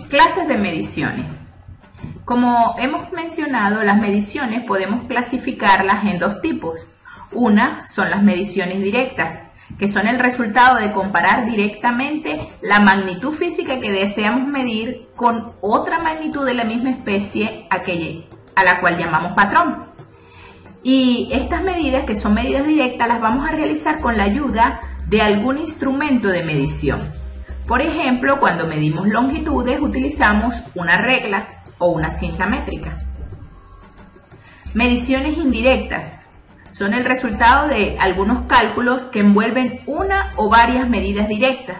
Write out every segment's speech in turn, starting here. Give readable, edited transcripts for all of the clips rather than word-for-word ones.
Clases de mediciones. Como hemos mencionado, las mediciones podemos clasificarlas en dos tipos. Una son las mediciones directas, que son el resultado de comparar directamente la magnitud física que deseamos medir con otra magnitud de la misma especie a la cual llamamos patrón. Y estas medidas, que son medidas directas, las vamos a realizar con la ayuda de algún instrumento de medición. Por ejemplo, cuando medimos longitudes utilizamos una regla o una cinta métrica. Mediciones indirectas son el resultado de algunos cálculos que envuelven una o varias medidas directas.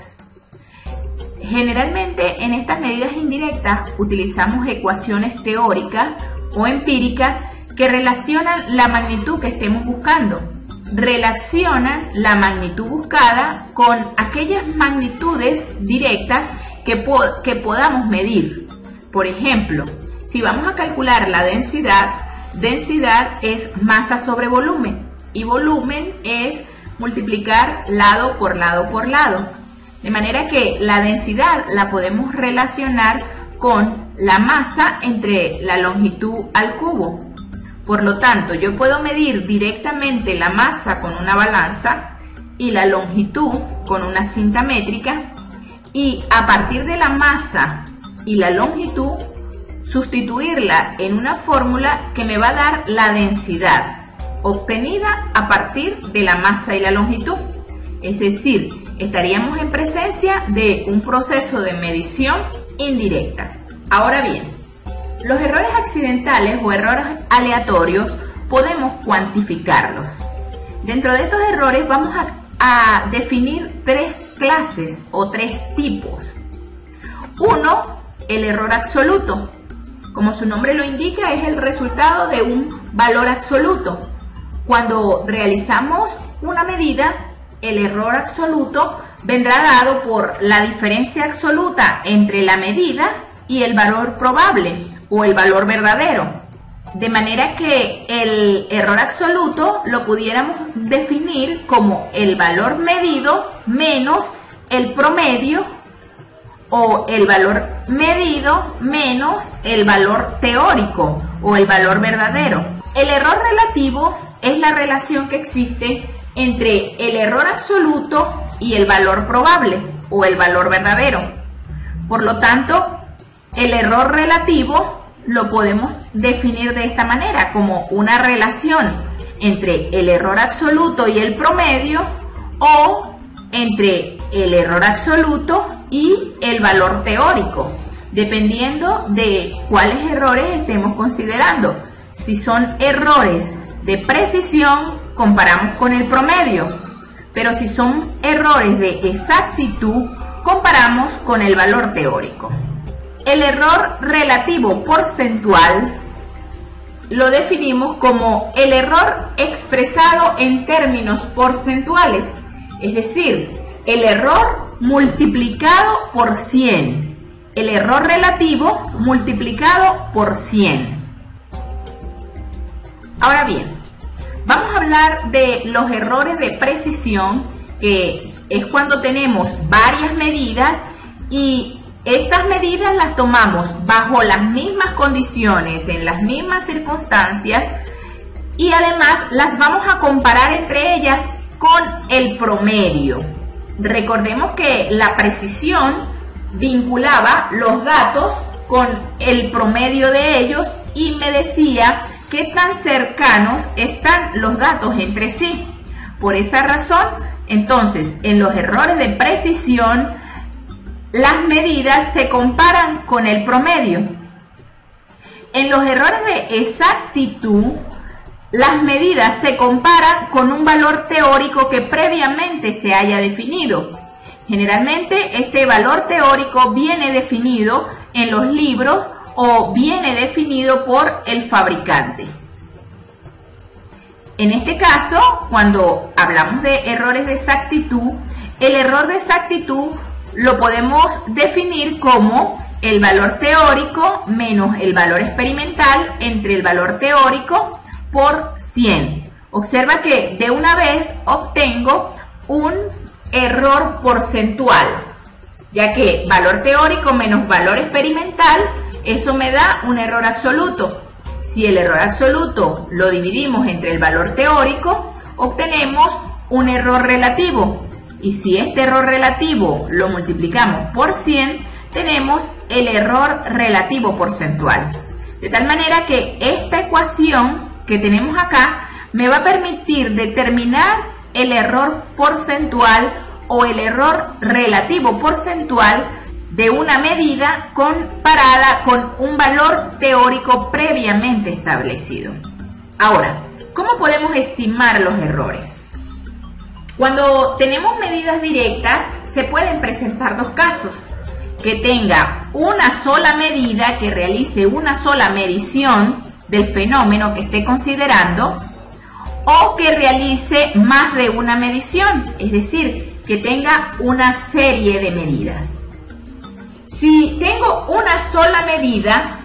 Generalmente en estas medidas indirectas utilizamos ecuaciones teóricas o empíricas que relacionan la magnitud que estemos buscando. Relacionan la magnitud buscada con aquellas magnitudes directas que podamos medir. Por ejemplo, si vamos a calcular la densidad es masa sobre volumen y volumen es multiplicar lado por lado por lado. De manera que la densidad la podemos relacionar con la masa entre la longitud al cubo. Por lo tanto, yo puedo medir directamente la masa con una balanza y la longitud con una cinta métrica, y a partir de la masa y la longitud sustituirla en una fórmula que me va a dar la densidad obtenida a partir de la masa y la longitud. Es decir, estaríamos en presencia de un proceso de medición indirecta. Ahora bien, los errores accidentales o errores aleatorios podemos cuantificarlos. Dentro de estos errores vamos a definir tres clases o tres tipos. Uno, el error absoluto. Como su nombre lo indica, es el resultado de un valor absoluto. Cuando realizamos una medida, el error absoluto vendrá dado por la diferencia absoluta entre la medida y el valor probable o el valor verdadero. De manera que el error absoluto lo pudiéramos definir como el valor medido menos el promedio, o el valor medido menos el valor teórico o el valor verdadero. El error relativo es la relación que existe entre el error absoluto y el valor probable o el valor verdadero. Por lo tanto, el error relativo lo podemos definir de esta manera, como una relación entre el error absoluto y el promedio, o entre el error absoluto y el valor teórico, dependiendo de cuáles errores estemos considerando. Si son errores de precisión, comparamos con el promedio, pero si son errores de exactitud, comparamos con el valor teórico. El error relativo porcentual lo definimos como el error expresado en términos porcentuales, es decir, el error multiplicado por 100, el error relativo multiplicado por 100. Ahora bien, vamos a hablar de los errores de precisión, que es cuando tenemos varias medidas y estas medidas las tomamos bajo las mismas condiciones, en las mismas circunstancias, y además las vamos a comparar entre ellas con el promedio. Recordemos que la precisión vinculaba los datos con el promedio de ellos y me decía qué tan cercanos están los datos entre sí. Por esa razón, entonces, en los errores de precisión, las medidas se comparan con el promedio. En los errores de exactitud, las medidas se comparan con un valor teórico que previamente se haya definido. Generalmente este valor teórico viene definido en los libros o viene definido por el fabricante. En este caso, cuando hablamos de errores de exactitud, el error de exactitud lo podemos definir como el valor teórico menos el valor experimental entre el valor teórico por 100. Observa que de una vez obtengo un error porcentual. ya que valor teórico menos valor experimental, eso me da un error absoluto. Si el error absoluto lo dividimos entre el valor teórico, obtenemos un error relativo. Y si este error relativo lo multiplicamos por 100, tenemos el error relativo porcentual. De tal manera que esta ecuación que tenemos acá me va a permitir determinar el error porcentual o el error relativo porcentual de una medida comparada con un valor teórico previamente establecido. Ahora, ¿cómo podemos estimar los errores? Cuando tenemos medidas directas, se pueden presentar dos casos: que tenga una sola medida, que realice una sola medición del fenómeno que esté considerando, o que realice más de una medición, es decir, que tenga una serie de medidas. Si tengo una sola medida,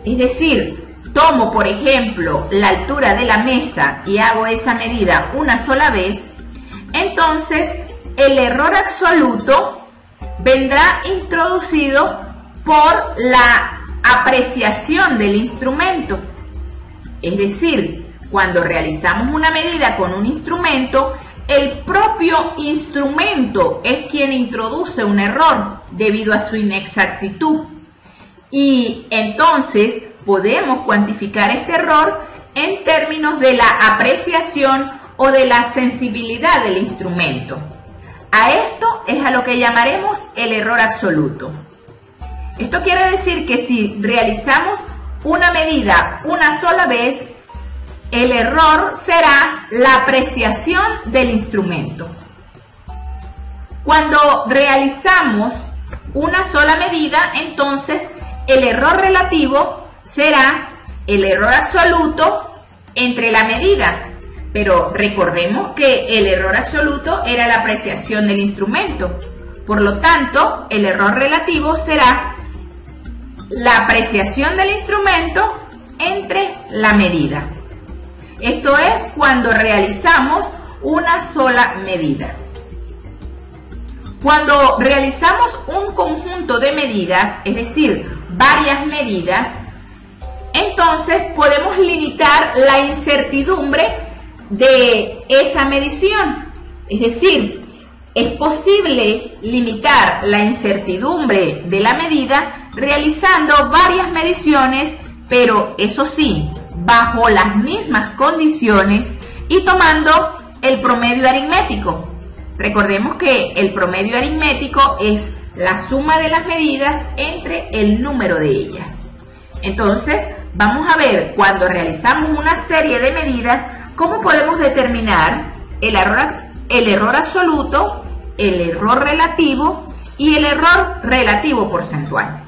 es decir, tomo por ejemplo la altura de la mesa y hago esa medida una sola vez, entonces el error absoluto vendrá introducido por la apreciación del instrumento. Es decir, cuando realizamos una medida con un instrumento, el propio instrumento es quien introduce un error debido a su inexactitud. Y entonces podemos cuantificar este error en términos de la apreciación o de la sensibilidad del instrumento. A esto es a lo que llamaremos el error absoluto. Esto quiere decir que si realizamos una medida una sola vez, el error será la apreciación del instrumento. Cuando realizamos una sola medida, entonces el error relativo será el error absoluto entre la medida. Pero recordemos que el error absoluto era la apreciación del instrumento. Por lo tanto, el error relativo será la apreciación del instrumento entre la medida. Esto es cuando realizamos una sola medida. Cuando realizamos un conjunto de medidas, es decir, varias medidas, entonces podemos limitar la incertidumbre de esa medición. Es decir, es posible limitar la incertidumbre de la medida realizando varias mediciones, pero eso sí, bajo las mismas condiciones y tomando el promedio aritmético. Recordemos que el promedio aritmético es la suma de las medidas entre el número de ellas. Entonces, vamos a ver cuando realizamos una serie de medidas cómo podemos determinar el error absoluto, el error relativo y el error relativo porcentual.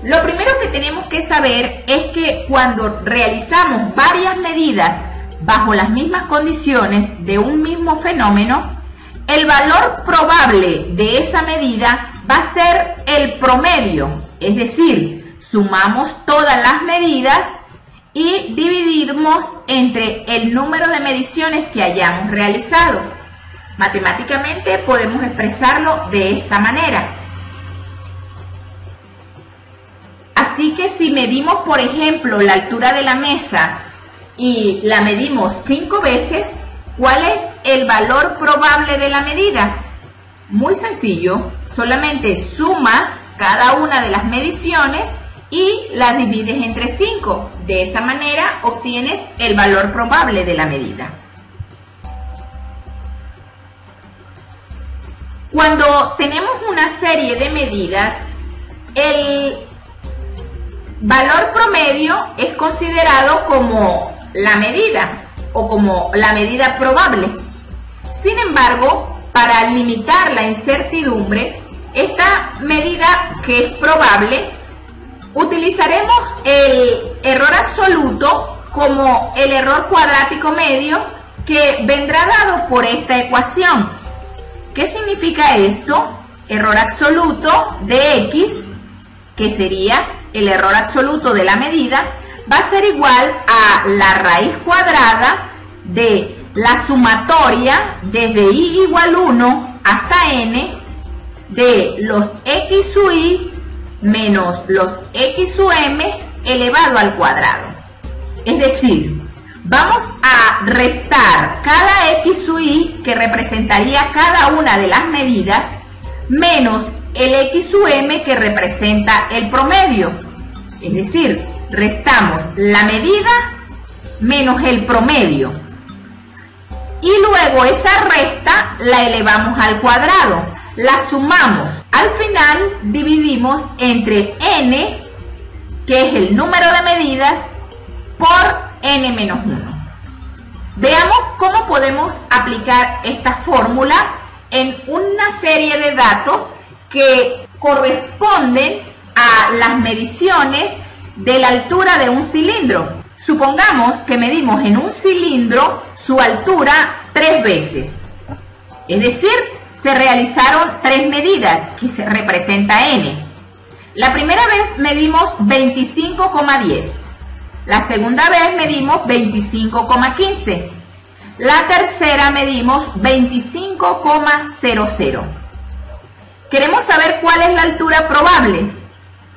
Lo primero que tenemos que saber es que cuando realizamos varias medidas bajo las mismas condiciones de un mismo fenómeno, el valor probable de esa medida va a ser el promedio, es decir, sumamos todas las medidas y dividimos entre el número de mediciones que hayamos realizado. Matemáticamente podemos expresarlo de esta manera. Así que si medimos, por ejemplo, la altura de la mesa y la medimos 5 veces, ¿cuál es el valor probable de la medida? Muy sencillo, solamente sumas cada una de las mediciones y las divides entre 5. De esa manera obtienes el valor probable de la medida. Cuando tenemos una serie de medidas, el valor promedio es considerado como la medida o como la medida probable. Sin embargo, para limitar la incertidumbre, esta medida que es probable, utilizaremos el error absoluto como el error cuadrático medio que vendrá dado por esta ecuación. ¿Qué significa esto? Error absoluto de x, que sería el error absoluto de la medida, va a ser igual a la raíz cuadrada de la sumatoria desde i igual 1 hasta n de los x sub y menos los x sub m elevado al cuadrado. Es decir, vamos a restar cada x sub y, que representaría cada una de las medidas, menos el x sub m, que representa el promedio. Es decir, restamos la medida menos el promedio. Y luego esa resta la elevamos al cuadrado. La sumamos. Al final dividimos entre n, que es el número de medidas, por n menos 1. Veamos cómo podemos aplicar esta fórmula en una serie de datos que corresponden a las mediciones de la altura de un cilindro. Supongamos que medimos en un cilindro su altura 3 veces. Es decir, se realizaron 3 medidas, que se representa n. La primera vez medimos 25,10. La segunda vez medimos 25,15. La tercera medimos 25,00. ¿Queremos saber cuál es la altura probable?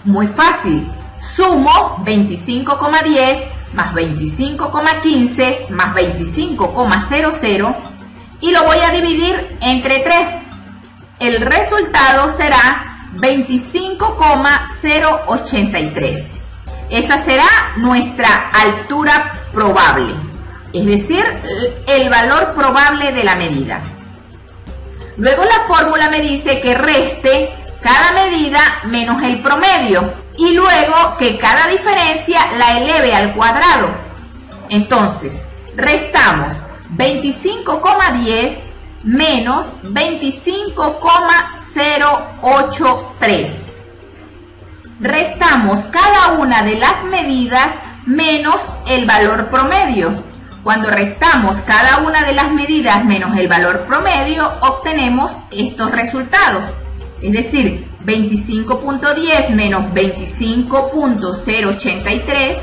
Muy fácil. Sumo 25,10 más 25,15 más 25,00 y lo voy a dividir entre 3. El resultado será 25,083. Esa será nuestra altura probable, es decir, el valor probable de la medida. Luego la fórmula me dice que reste cada medida menos el promedio y luego que cada diferencia la eleve al cuadrado. Entonces, restamos 25,10 menos 25,083. Restamos cada una de las medidas menos el valor promedio. Cuando restamos cada una de las medidas menos el valor promedio, obtenemos estos resultados. Es decir, 25.10 menos 25.083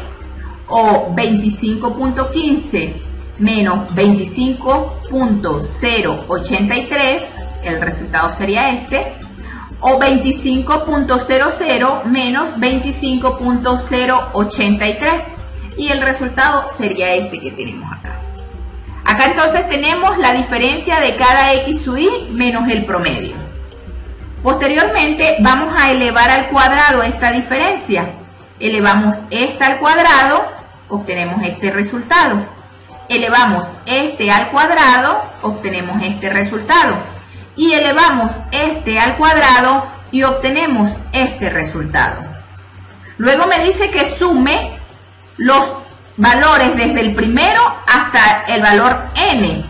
o 25.15 menos 25.083, el resultado sería este, o 25.00 menos 25.083 y el resultado sería este que tenemos acá. Acá entonces tenemos la diferencia de cada x sub y menos el promedio. Posteriormente vamos a elevar al cuadrado esta diferencia. Elevamos esta al cuadrado, obtenemos este resultado. Elevamos este al cuadrado, obtenemos este resultado. Y elevamos este al cuadrado y obtenemos este resultado. Luego me dice que sume los valores desde el primero hasta el valor n.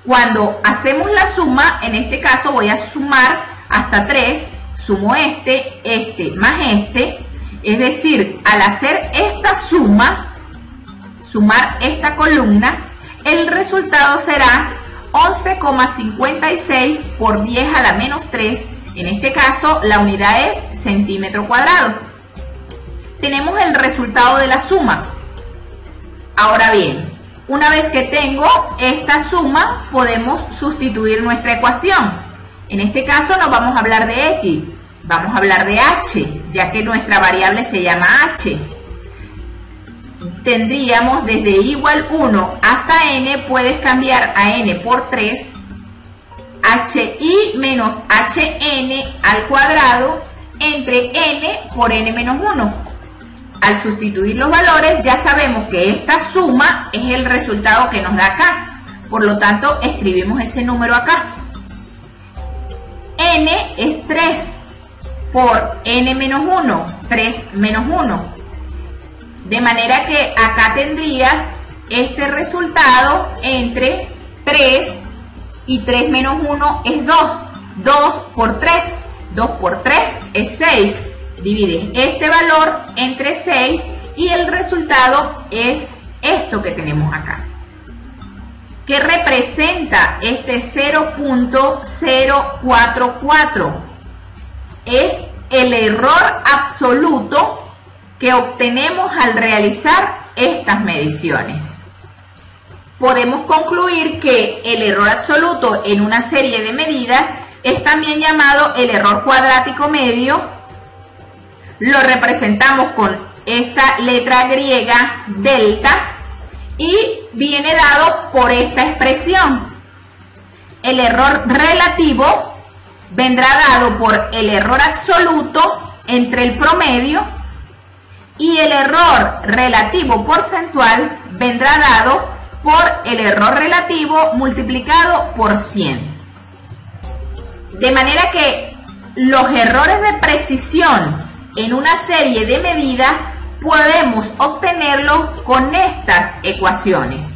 Cuando hacemos la suma, en este caso voy a sumar hasta 3, sumo este más este, es decir, al hacer esta suma, sumar esta columna, el resultado será 11,56 por 10 a la menos 3, en este caso la unidad es centímetro cuadrado. Tenemos el resultado de la suma. Ahora bien, una vez que tengo esta suma, podemos sustituir nuestra ecuación. En este caso no vamos a hablar de x, vamos a hablar de h, ya que nuestra variable se llama h. Tendríamos desde y igual 1 hasta n, puedes cambiar a n por 3, hi menos hn al cuadrado entre n por n menos 1. Al sustituir los valores ya sabemos que esta suma es el resultado que nos da acá. Por lo tanto, escribimos ese número acá. N es 3 por n menos 1, 3 menos 1. De manera que acá tendrías este resultado entre 3 y 3 menos 1 es 2. 2 por 3. 2 por 3 es 6. Divides este valor entre 6 y el resultado es esto que tenemos acá. ¿Qué representa este 0.044? Es el error absoluto que obtenemos al realizar estas mediciones. Podemos concluir que el error absoluto en una serie de medidas es también llamado el error cuadrático medio. Lo representamos con esta letra griega delta y viene dado por esta expresión. El error relativo vendrá dado por el error absoluto entre el promedio y el error relativo porcentual vendrá dado por el error relativo multiplicado por 100. De manera que los errores de precisión en una serie de medidas podemos obtenerlos con estas ecuaciones.